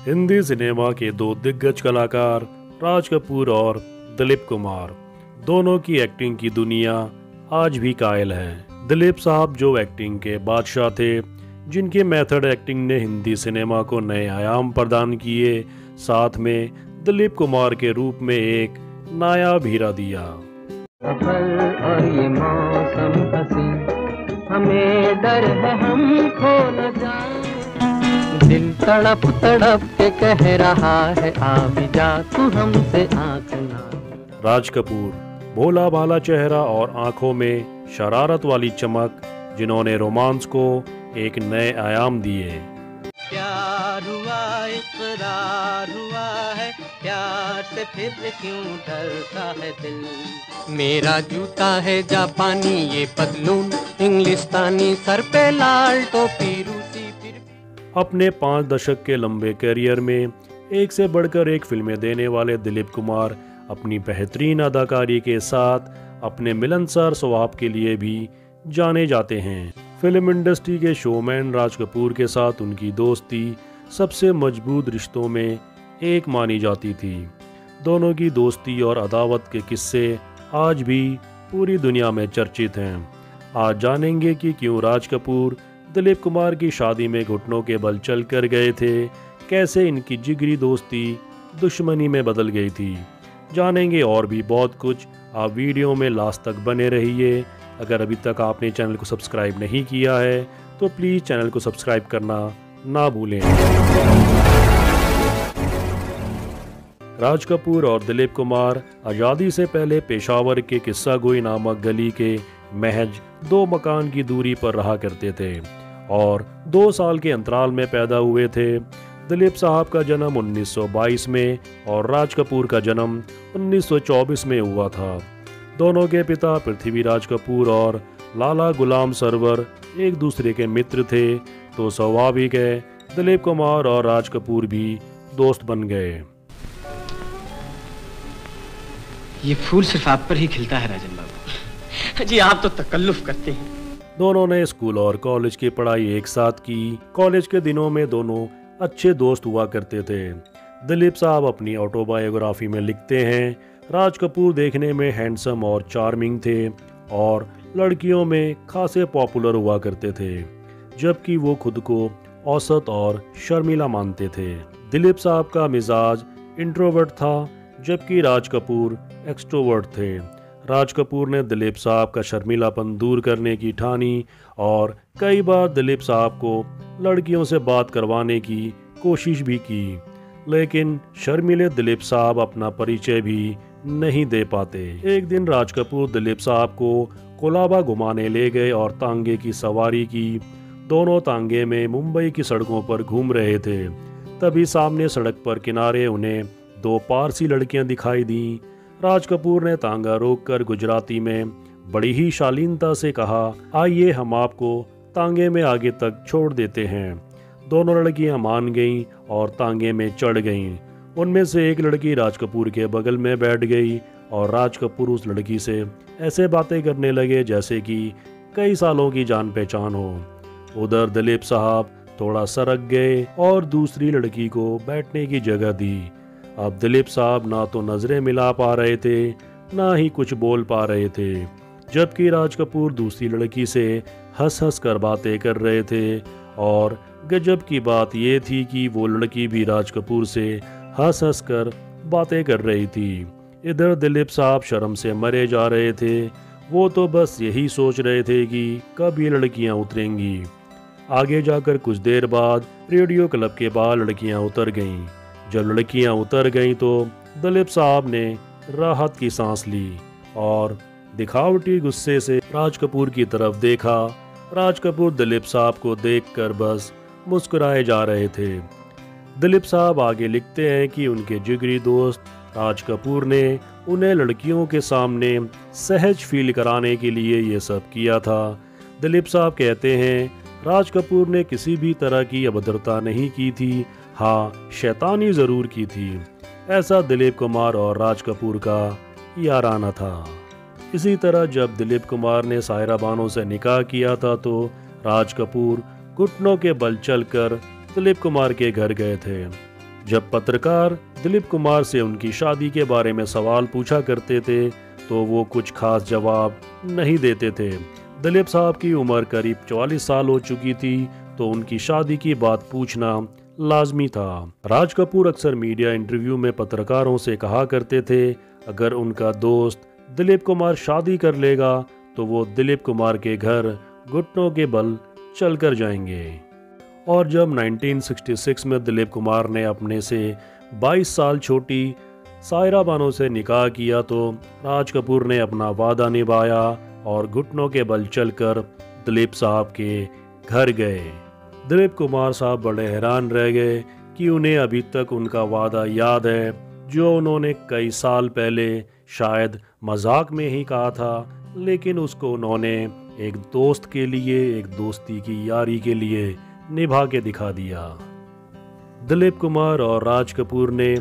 Hindi cinema के दो दिग्गज कलाकार राज कपूर और दिलीप कुमार, दोनों की एक्टिंग की दुनिया आज भी कायल है। दिलीप साहब जो एक्टिंग के बादशाह थे, जिनके मेथड एक्टिंग ने हिंदी सिनेमा को नए आयाम प्रदान किए, साथ में दिलीप कुमार के रूप में एक नायाब हीरा दिया। और ये मौसम हंसी, हमें डर है हम खो न जाए, दिल तड़प तड़प के कह रहा है आ भी जा तू हमसे आँख ना। राज कपूर, भोला भाला चेहरा और आंखों में शरारत वाली चमक, जिन्होंने रोमांस को एक नए आयाम दिए। प्यार हुआ इकरार हुआ है, प्यार से फिर क्यों डरता है दिल, मेरा जूता है जापानी ये पतलून इंग्लिस्तानी, सर पे लाल टोपी रूसी। फिर अपने 5 दशक के लंबे करियर में एक से बढ़कर एक फिल्में देने वाले दिलीप कुमार अपनी बेहतरीन अदाकारी के साथ अपने मिलनसार स्वभाव के लिए भी जाने जाते हैं। फिल्म इंडस्ट्री के शोमैन राज कपूर के साथ उनकी दोस्ती सबसे मजबूत रिश्तों में एक मानी जाती थी। दोनों की दोस्ती और अदावत के किस्से आज भी पूरी दुनिया में चर्चित हैं। आज जानेंगे कि क्यों राज कपूर दिलीप कुमार की शादी में घुटनों के बल चल कर गए थे, कैसे इनकी जिगरी दोस्ती दुश्मनी में बदल गई थी। जानेंगे और भी बहुत कुछ। आप वीडियो में लास्ट तक बने रहिए। अगर अभी तक आपने चैनल को सब्सक्राइब नहीं किया है तो प्लीज़ चैनल को सब्सक्राइब करना ना भूलें। राज कपूर और दिलीप कुमार आज़ादी से पहले पेशावर के किस्सा गोई नामक गली के महज 2 मकान की दूरी पर रहा करते थे और 2 साल के अंतराल में पैदा हुए थे। दिलीप साहब का जन्म 1922 में और राज कपूर का जन्म 1924 में हुआ था। दोनों के पिता पृथ्वीराज कपूर और लाला गुलाम सरवर एक दूसरे के मित्र थे, तो स्वाभाविक है दिलीप कुमार और राज कपूर भी दोस्त बन गए। ये फूल सिर्फ आप पर ही खिलता है राजन बाबू जी, आप तो तकल्लुफ करते हैं। दोनों ने स्कूल और कॉलेज की पढ़ाई एक साथ की। कॉलेज के दिनों में दोनों अच्छे दोस्त हुआ करते थे। दिलीप साहब अपनी ऑटोबायोग्राफी में लिखते हैं, राज कपूर देखने में हैंडसम और चार्मिंग थे और लड़कियों में खासे पॉपुलर हुआ करते थे, जबकि वो खुद को औसत और शर्मीला मानते थे। दिलीप साहब का मिजाज इंट्रोवर्ट था, जबकि राज कपूर एक्सट्रोवर्ट थे। राज कपूर ने दिलीप साहब का शर्मीलापन दूर करने की ठानी और कई बार दिलीप साहब को लड़कियों से बात करवाने की कोशिश भी की, लेकिन शर्मीले दिलीप साहब अपना परिचय भी नहीं दे पाते। एक दिन राज कपूर दिलीप साहब को कोलाबा घुमाने ले गए और तांगे की सवारी की। दोनों तांगे में मुंबई की सड़कों पर घूम रहे थे। तभी सामने सड़क पर किनारे उन्हें 2 पारसी लड़कियां दिखाई दी। राज कपूर ने तांगा रोककर गुजराती में बड़ी ही शालीनता से कहा, आइए हम आपको तांगे में आगे तक छोड़ देते हैं। दोनों लड़कियां मान गईं और तांगे में चढ़ गईं। उनमें से एक लड़की राज कपूर के बगल में बैठ गई और राज कपूर उस लड़की से ऐसे बातें करने लगे जैसे कि कई सालों की जान पहचान हो। उधर दिलीप साहब थोड़ा सरक गए और दूसरी लड़की को बैठने की जगह दी। अब दिलीप साहब ना तो नजरें मिला पा रहे थे, ना ही कुछ बोल पा रहे थे, जबकि राज कपूर दूसरी लड़की से हंस हंस कर बातें कर रहे थे। और गजब की बात यह थी कि वो लड़की भी राज कपूर से हंस हंस कर बातें कर रही थी। इधर दिलीप साहब शर्म से मरे जा रहे थे। वो तो बस यही सोच रहे थे कि कब ये लड़कियां उतरेंगी। आगे जाकर कुछ देर बाद रेडियो क्लब के बाहर लड़कियां उतर गईं। जब लड़कियां उतर गईं तो दिलीप साहब ने राहत की सांस ली और दिखावटी गुस्से से राज कपूर की तरफ देखा। राज कपूर दिलीप साहब को देखकर बस मुस्कुराए जा रहे थे। दिलीप साहब आगे लिखते हैं कि उनके जिगरी दोस्त राज कपूर ने उन्हें लड़कियों के सामने सहज फील कराने के लिए ये सब किया था। दिलीप साहब कहते हैं, राज कपूर ने किसी भी तरह की अभद्रता नहीं की थी, हाँ शैतानी जरूर की थी। ऐसा दिलीप कुमार और राज कपूर का याराना था। इसी तरह जब दिलीप कुमार ने सायरा बानो से निकाह किया था तो राज कपूर घुटनों के बल चलकर दिलीप कुमार के घर गए थे। जब पत्रकार दिलीप कुमार से उनकी शादी के बारे में सवाल पूछा करते थे तो वो कुछ खास जवाब नहीं देते थे। दिलीप साहब की उम्र करीब 44 साल हो चुकी थी तो उनकी शादी की बात पूछना लाजमी था। राज कपूर अक्सर मीडिया इंटरव्यू में पत्रकारों से कहा करते थे अगर उनका दोस्त दिलीप कुमार शादी कर लेगा तो वो दिलीप कुमार के घर घुटनों के बल चलकर जाएंगे। और जब 1966 में दिलीप कुमार ने अपने से 22 साल छोटी सायरा बानो से निकाह किया तो राज कपूर ने अपना वादा निभाया और घुटनों के बल चलकर दिलीप साहब के घर गए। दिलीप कुमार साहब बड़े हैरान रह गए कि उन्हें अभी तक उनका वादा याद है जो उन्होंने कई साल पहले शायद मजाक में ही कहा था, लेकिन उसको उन्होंने एक दोस्त के लिए, एक दोस्ती की यारी के लिए निभा के दिखा दिया। दिलीप कुमार और राज कपूर ने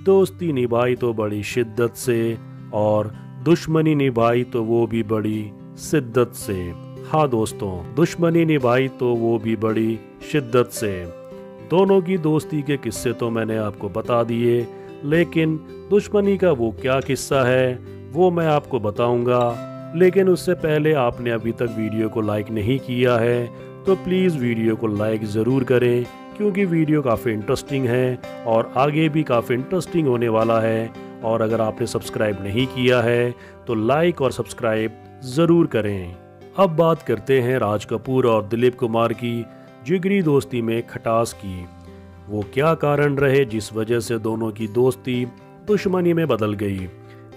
दोस्ती निभाई तो बड़ी शिद्दत से और दुश्मनी निभाई तो वो भी बड़ी शिद्दत से। हाँ दोस्तों, दुश्मनी निभाई तो वो भी बड़ी शिद्दत से। दोनों की दोस्ती के किस्से तो मैंने आपको बता दिए, लेकिन दुश्मनी का वो क्या किस्सा है वो मैं आपको बताऊंगा। लेकिन उससे पहले आपने अभी तक वीडियो को लाइक नहीं किया है तो प्लीज़ वीडियो को लाइक ज़रूर करें, क्योंकि वीडियो काफ़ी इंटरेस्टिंग है और आगे भी काफ़ी इंटरेस्टिंग होने वाला है। और अगर आपने सब्सक्राइब नहीं किया है तो लाइक और सब्सक्राइब ज़रूर करें। अब बात करते हैं राज कपूर और दिलीप कुमार की जिगरी दोस्ती में खटास की। वो क्या कारण रहे जिस वजह से दोनों की दोस्ती दुश्मनी में बदल गई।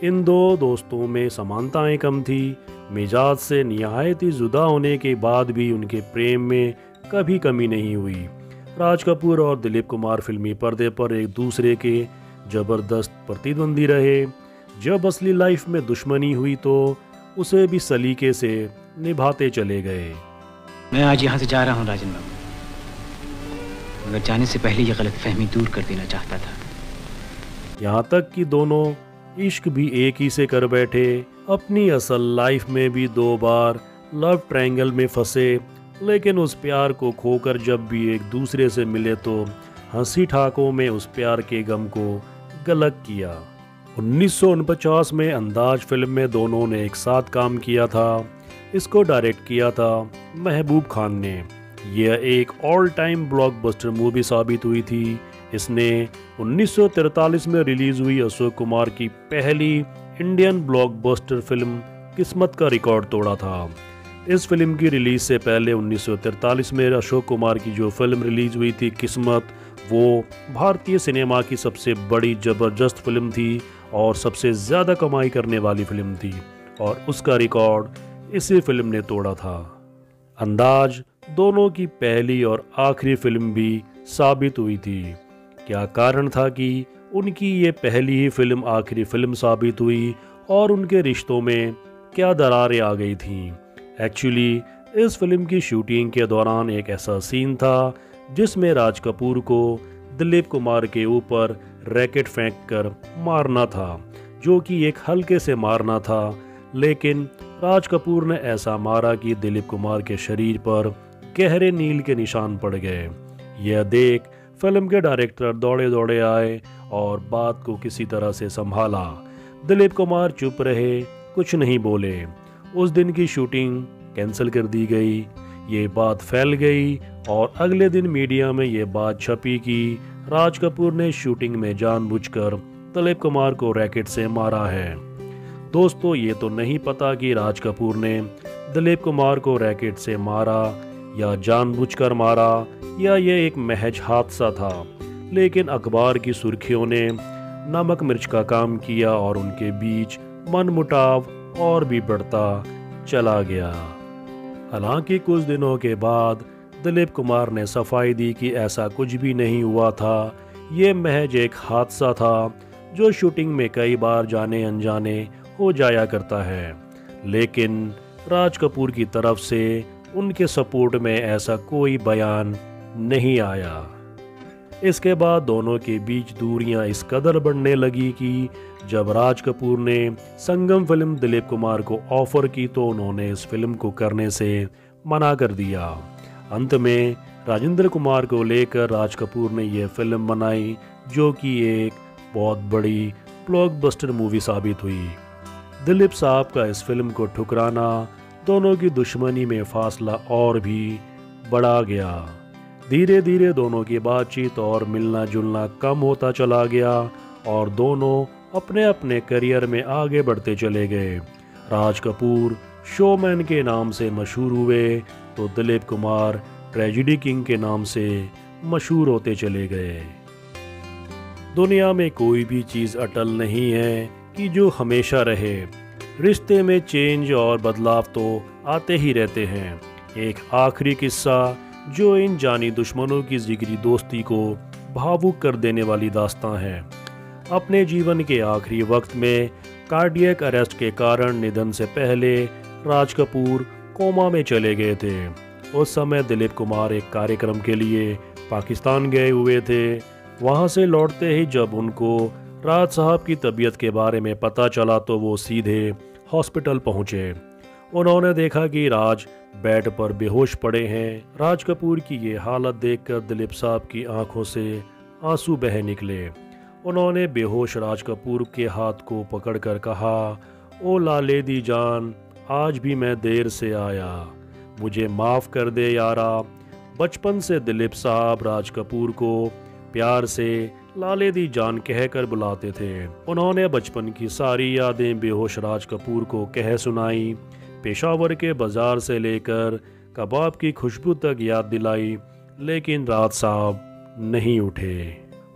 इन दो दोस्तों में समानताएं कम थी। मिजाज से निहायत ही जुदा होने के बाद भी उनके प्रेम में कभी कमी नहीं हुई। राज कपूर और दिलीप कुमार फिल्मी पर्दे पर एक दूसरे के जबरदस्त प्रतिद्वंदी रहे। जब असली लाइफ में दुश्मनी हुई तो उसे भी सलीके से निभाते चले गए। मैं आज यहाँ से जा रहा हूँ राजन बाबू, मगर जाने से पहले ये गलतफहमी दूर कर देना चाहता था। यहाँ तक कि दोनों इश्क भी एक ही से कर बैठे। अपनी असल लाइफ में भी 2 बार लव ट्रायंगल में फंसे, लेकिन उस प्यार को खोकर जब भी एक दूसरे से मिले तो हंसी ठाकों में उस प्यार के गम को गलत किया। 1949 में अंदाज फिल्म में दोनों ने एक साथ काम किया था। इसको डायरेक्ट किया था महबूब खान ने। यह एक ऑल टाइम ब्लॉकबस्टर मूवी साबित हुई थी। इसने 1943 में रिलीज हुई अशोक कुमार की पहली इंडियन ब्लॉकबस्टर फिल्म किस्मत का रिकॉर्ड तोड़ा था। इस फिल्म की रिलीज से पहले 1943 में अशोक कुमार की जो फिल्म रिलीज हुई थी किस्मत, वो भारतीय सिनेमा की सबसे बड़ी जबरदस्त फिल्म थी और सबसे ज़्यादा कमाई करने वाली फिल्म थी, और उसका रिकॉर्ड इसी फिल्म ने तोड़ा था। अंदाज दोनों की पहली और आखिरी फिल्म भी साबित हुई थी। क्या कारण था कि उनकी ये पहली ही फिल्म आखिरी फिल्म साबित हुई और उनके रिश्तों में क्या दरारें आ गई थीं? एक्चुअली इस फिल्म की शूटिंग के दौरान एक ऐसा सीन था जिसमें राज कपूर को दिलीप कुमार के ऊपर रैकेट फेंक कर मारना था, जो कि एक हल्के से मारना था, लेकिन राज कपूर ने ऐसा मारा कि दिलीप कुमार के शरीर पर गहरे नील के निशान पड़ गए। यह देख फिल्म के डायरेक्टर दौड़े दौड़े आए और बात को किसी तरह से संभाला। दिलीप कुमार चुप रहे, कुछ नहीं बोले। उस दिन की शूटिंग कैंसिल कर दी गई। ये बात फैल गई और अगले दिन मीडिया में ये बात छपी कि राज कपूर ने शूटिंग में जानबूझकर दिलीप कुमार को रैकेट से मारा है। दोस्तों, ये तो नहीं पता कि राज कपूर ने दिलीप कुमार को रैकेट से मारा या जानबूझकर मारा या ये एक महज हादसा था, लेकिन अखबार की सुर्खियों ने नमक मिर्च का काम किया और उनके बीच मनमुटाव और भी बढ़ता चला गया। हालांकि कुछ दिनों के बाद दिलीप कुमार ने सफाई दी कि ऐसा कुछ भी नहीं हुआ था, ये महज एक हादसा था जो शूटिंग में कई बार जाने अनजाने हो जाया करता है। लेकिन राज कपूर की तरफ से उनके सपोर्ट में ऐसा कोई बयान नहीं आया। इसके बाद दोनों के बीच दूरियां इस कदर बढ़ने लगी कि जब राज कपूर ने संगम फिल्म दिलीप कुमार को ऑफर की तो उन्होंने इस फिल्म को करने से मना कर दिया। अंत में राजेंद्र कुमार को लेकर राज कपूर ने यह फिल्म बनाई जो कि एक बहुत बड़ी ब्लॉकबस्टर मूवी साबित हुई। दिलीप साहब का इस फिल्म को ठुकराना दोनों की दुश्मनी में फासला और भी बढ़ा गया। धीरे धीरे दोनों की बातचीत और मिलना जुलना कम होता चला गया और दोनों अपने अपने करियर में आगे बढ़ते चले गए। राज कपूर शोमैन के नाम से मशहूर हुए तो दिलीप कुमार ट्रेजेडी किंग के नाम से मशहूर होते चले गए। दुनिया में कोई भी चीज़ अटल नहीं है कि जो हमेशा रहे। रिश्ते में चेंज और बदलाव तो आते ही रहते हैं। एक आखिरी किस्सा जो इन जानी दुश्मनों की जिगरी दोस्ती को भावुक कर देने वाली दास्तां है। अपने जीवन के आखिरी वक्त में कार्डियक अरेस्ट के कारण निधन से पहले राज कपूर कोमा में चले गए थे। उस समय दिलीप कुमार एक कार्यक्रम के लिए पाकिस्तान गए हुए थे। वहां से लौटते ही जब उनको राज साहब की तबीयत के बारे में पता चला तो वो सीधे हॉस्पिटल पहुंचे। उन्होंने देखा कि राज बेड पर बेहोश पड़े हैं। राज कपूर की ये हालत देखकर दिलीप साहब की आंखों से आंसू बह निकले। उन्होंने बेहोश राज कपूर के हाथ को पकड़कर कहा, ओ लाले दी जान, आज भी मैं देर से आया, मुझे माफ़ कर दे यारा। बचपन से दिलीप साहब राज कपूर को प्यार से लाले दी जान कहकर बुलाते थे। उन्होंने बचपन की सारी यादें बेहोश राज कपूर को कह सुनाई। पेशावर के बाजार से लेकर कबाब की खुशबू तक याद दिलाई, लेकिन राज साहब नहीं उठे।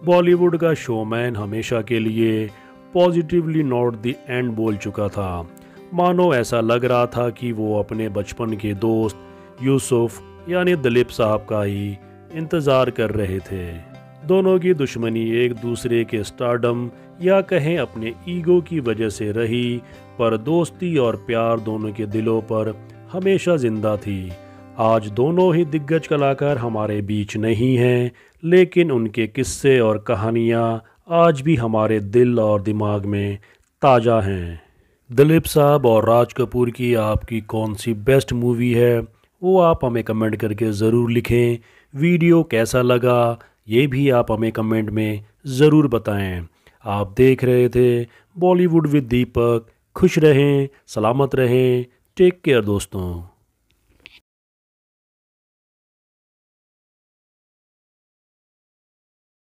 बॉलीवुड का शोमैन हमेशा के लिए पॉजिटिवली नॉट द एंड बोल चुका था। मानो ऐसा लग रहा था कि वो अपने बचपन के दोस्त यूसुफ यानी दिलीप साहब का ही इंतज़ार कर रहे थे। दोनों की दुश्मनी एक दूसरे के स्टारडम या कहें अपने ईगो की वजह से रही, पर दोस्ती और प्यार दोनों के दिलों पर हमेशा जिंदा थी। आज दोनों ही दिग्गज कलाकार हमारे बीच नहीं हैं, लेकिन उनके किस्से और कहानियाँ आज भी हमारे दिल और दिमाग में ताज़ा हैं। दिलीप साहब और राज कपूर की आपकी कौन सी बेस्ट मूवी है वो आप हमें कमेंट करके ज़रूर लिखें। वीडियो कैसा लगा ये भी आप हमें कमेंट में ज़रूर बताएं। आप देख रहे थे बॉलीवुड विद दीपक। खुश रहें, सलामत रहें, टेक केयर दोस्तों।